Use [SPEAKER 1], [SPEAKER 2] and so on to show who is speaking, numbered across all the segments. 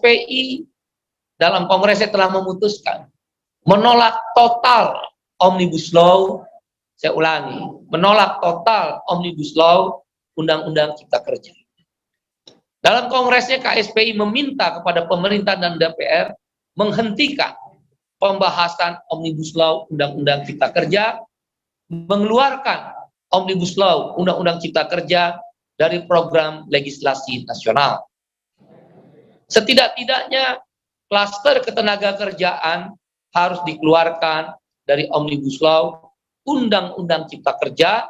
[SPEAKER 1] KSPI dalam kongresnya telah memutuskan menolak total Omnibus Law. Saya ulangi, menolak total Omnibus Law Undang-Undang Cipta Kerja. Dalam kongresnya KSPI meminta kepada pemerintah dan DPR menghentikan pembahasan Omnibus Law Undang-Undang Cipta Kerja, mengeluarkan Omnibus Law Undang-Undang Cipta Kerja dari program legislasi nasional. Setidak-tidaknya klaster ketenaga kerjaan harus dikeluarkan dari Omnibus Law Undang-Undang Cipta Kerja,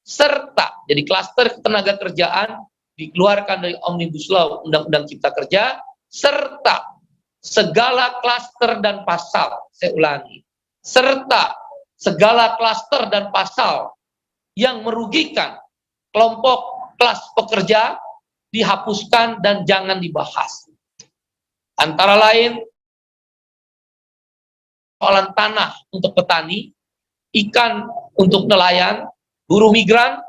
[SPEAKER 1] serta jadi klaster ketenaga kerjaan dikeluarkan dari Omnibus Law Undang-Undang Cipta Kerja, serta segala klaster dan pasal, saya ulangi, serta segala klaster dan pasal yang merugikan kelompok kelas pekerja dihapuskan dan jangan dibahas. Antara lain, persoalan tanah untuk petani, ikan untuk nelayan, buruh migran,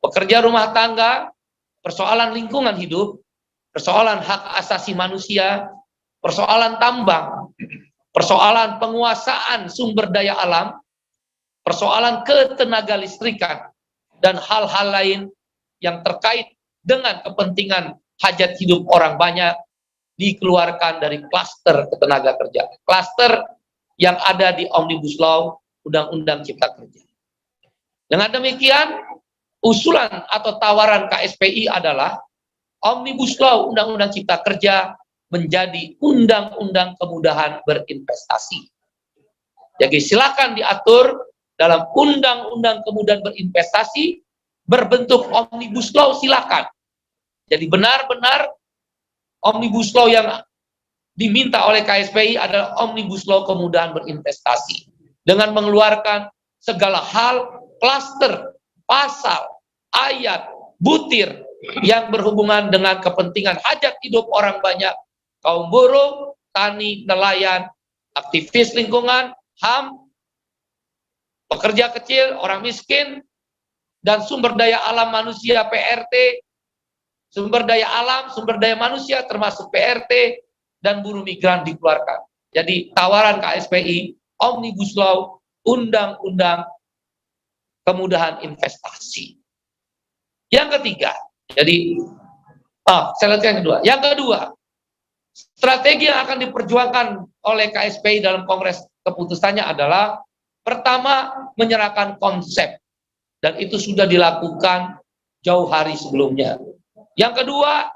[SPEAKER 1] pekerja rumah tangga, persoalan lingkungan hidup, persoalan hak asasi manusia, persoalan tambang, persoalan penguasaan sumber daya alam, persoalan ketenaga listrikan, dan hal-hal lain yang terkait dengan kepentingan hajat hidup orang banyak dikeluarkan dari klaster ketenaga kerjaan, klaster yang ada di Omnibus Law Undang-Undang Cipta Kerja. Dengan demikian, usulan atau tawaran KSPI adalah Omnibus Law Undang-Undang Cipta Kerja menjadi undang-undang kemudahan berinvestasi. Jadi silakan diatur dalam undang-undang kemudahan berinvestasi berbentuk Omnibus Law, silakan. Jadi benar-benar Omnibus Law yang diminta oleh KSPI adalah Omnibus Law kemudahan berinvestasi dengan mengeluarkan segala hal, klaster, pasal, ayat, butir yang berhubungan dengan kepentingan hajat hidup orang banyak, kaum buruh, tani, nelayan, aktivis lingkungan, HAM, pekerja kecil, orang miskin, dan sumber daya alam manusia PRT, sumber daya alam, sumber daya manusia termasuk PRT, dan buruh migran dikeluarkan. Jadi tawaran KSPI, Omnibus Law, Undang-Undang Kemudahan Investasi. Yang ketiga, jadi saya lanjutkan yang kedua. Yang kedua, strategi yang akan diperjuangkan oleh KSPI dalam kongres keputusannya adalah pertama, menyerahkan konsep, dan itu sudah dilakukan jauh hari sebelumnya. Yang kedua,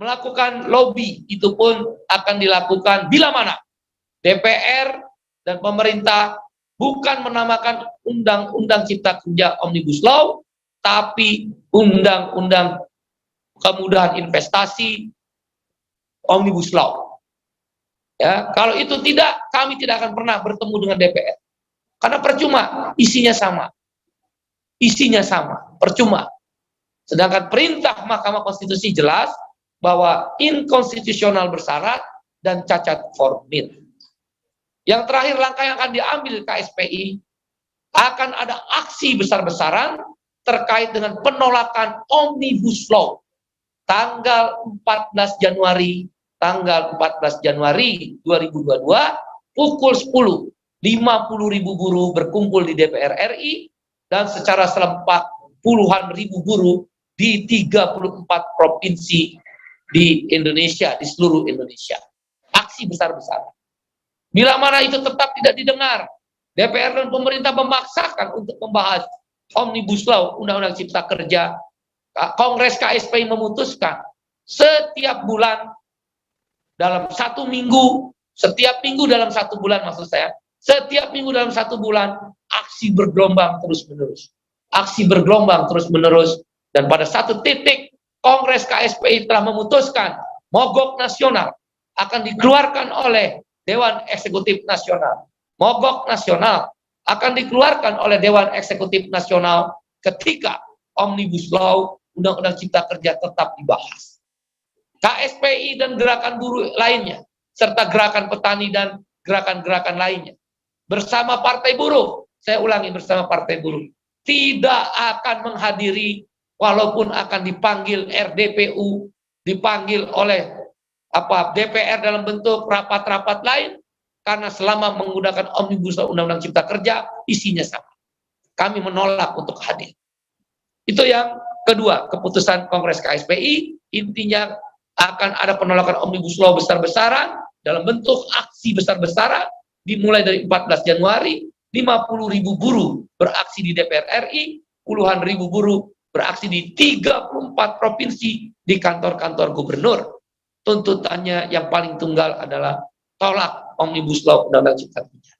[SPEAKER 1] melakukan lobby, itu pun akan dilakukan bila mana DPR dan pemerintah bukan menamakan Undang-Undang Cipta Kerja Omnibus Law, tapi Undang-Undang Kemudahan Investasi Omnibus Law. Ya, kalau itu tidak, kami tidak akan pernah bertemu dengan DPR. Karena percuma, isinya sama. Isinya sama, percuma. Sedangkan perintah Mahkamah Konstitusi jelas bahwa inkonstitusional bersyarat dan cacat formil. Yang terakhir, langkah yang akan diambil KSPI, akan ada aksi besar-besaran terkait dengan penolakan Omnibus Law tanggal 14 Januari 2022 pukul 10, 50.000 buruh berkumpul di DPR RI dan secara serempak puluhan ribu buruh di 34 provinsi di Indonesia, di seluruh Indonesia. Aksi besar-besaran. Bila mana itu tetap tidak didengar, DPR dan pemerintah memaksakan untuk membahas Omnibus Law, Undang-Undang Cipta Kerja, Kongres KSPI memutuskan setiap bulan dalam 1 minggu, setiap minggu dalam 1 bulan maksud saya, setiap minggu dalam 1 bulan, aksi bergelombang terus-menerus. Aksi bergelombang terus-menerus, dan pada satu titik, Kongres KSPI telah memutuskan mogok nasional akan dikeluarkan oleh Dewan Eksekutif Nasional. Mogok nasional akan dikeluarkan oleh Dewan Eksekutif Nasional ketika Omnibus Law, Undang-Undang Cipta Kerja tetap dibahas. KSPI dan gerakan buruh lainnya, serta gerakan petani dan gerakan-gerakan lainnya, bersama Partai Buruh, saya ulangi, bersama Partai Buruh, tidak akan menghadiri walaupun akan dipanggil RDPU, dipanggil oleh DPR dalam bentuk rapat-rapat lain, karena selama menggunakan Omnibus Law Undang-Undang Cipta Kerja, isinya sama. Kami menolak untuk hadir. Itu yang kedua, keputusan Kongres KSPI, intinya akan ada penolakan Omnibus Law besar-besaran, dalam bentuk aksi besar-besaran, dimulai dari 14 Januari, 50.000 buruh beraksi di DPR RI, puluhan ribu buruh beraksi di 34 provinsi di kantor-kantor gubernur. Tuntutannya yang paling tunggal adalah tolak Omnibus Law Undang-Undang Cipta Kerja.